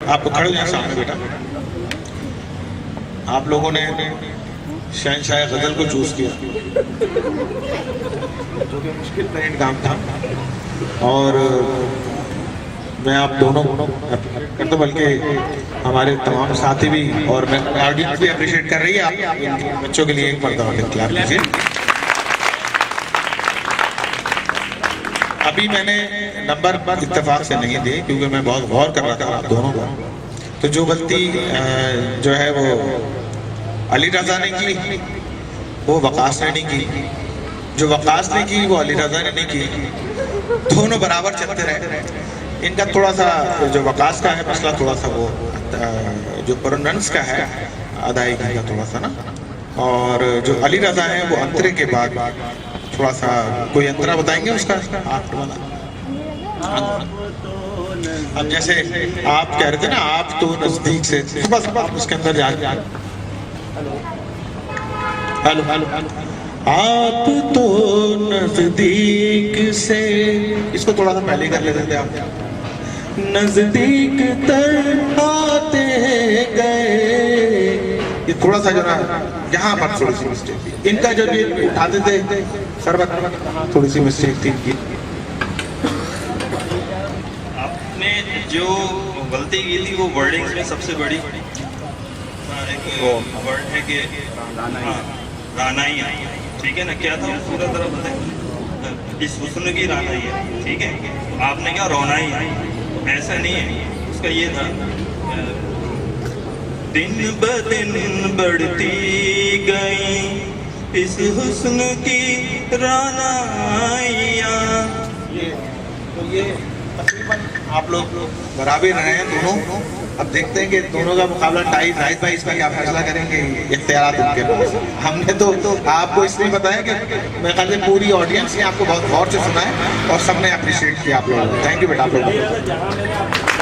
आपको खड़े हो जाए सामने बेटा। आप लोगों ने शहनशाह गजल को चूज किया, जो कि मुश्किल तरीन काम था, और मैं आप दोनों करता, बल्कि हमारे तमाम साथी भी और मैं ऑडियंस भी अप्रिशिएट कर रही है। आप बच्चों के लिए एक मरतबा क्लैप कीजिए। अभी मैंने नंबर पर इत्तेफाक से नहीं दिए क्योंकि मैं बहुत गौर कर रहा था आप दोनों का। तो जो गलती जो है वो अली रजा ने की, वो वकास ने नहीं की। जो वकास ने की वो अली रजा ने नहीं की। दोनों बराबर चलते रहे। इनका थोड़ा सा जो वकास का है मसला, थोड़ा सा वो जो प्रोनाउंस का है, अदायगी का थोड़ा सा ना, और जो अली रजा है वो अंतरे के बाद थोड़ा सा, कोई अंतरा बताएंगे उसका? आप अब जैसे आप कह रहे थे ना, आप तो नजदीक से, बस आप उसके अंदर जा। हेलो हेलो, आप तो नजदीक से, इसको थोड़ा सा पहले कर लेते थे आप। नजदीक तर आते गए, ये थोड़ा सा जो ना यहाँ पर थोड़ी सी मिस्टेक, इनका जब ये उठाते थे सरबत, थोड़ी सी मिस्टेक थी। आपने जो गलती की थी वो वर्डिंग्स में सबसे बड़ी एक वर्ड है कि रानाई, ठीक है ना? क्या था वो पूरा तरह बताए? इस हुस्न की रानाई है, ठीक है? आपने क्या रोनाई है, ऐसा नहीं है। उसका ये था, दिन ब दिन बढ़ती गई इस हुस्न की रानाइयाँ। ये तकरीबन आप लोग बराबर रहे हैं दोनों। अब देखते हैं कि दोनों का मुकाबला टाई राइट बाई, इसका क्या फैसला करेंगे, इख्तियारात उनके पास। हमने तो आपको इसलिए बताया कि मेरे ख्याल से पूरी ऑडियंस ने आपको बहुत गौर से सुना है और सबने अप्रिशिएट किया आप लोगों को। थैंक यू बेटा आप लोगों को।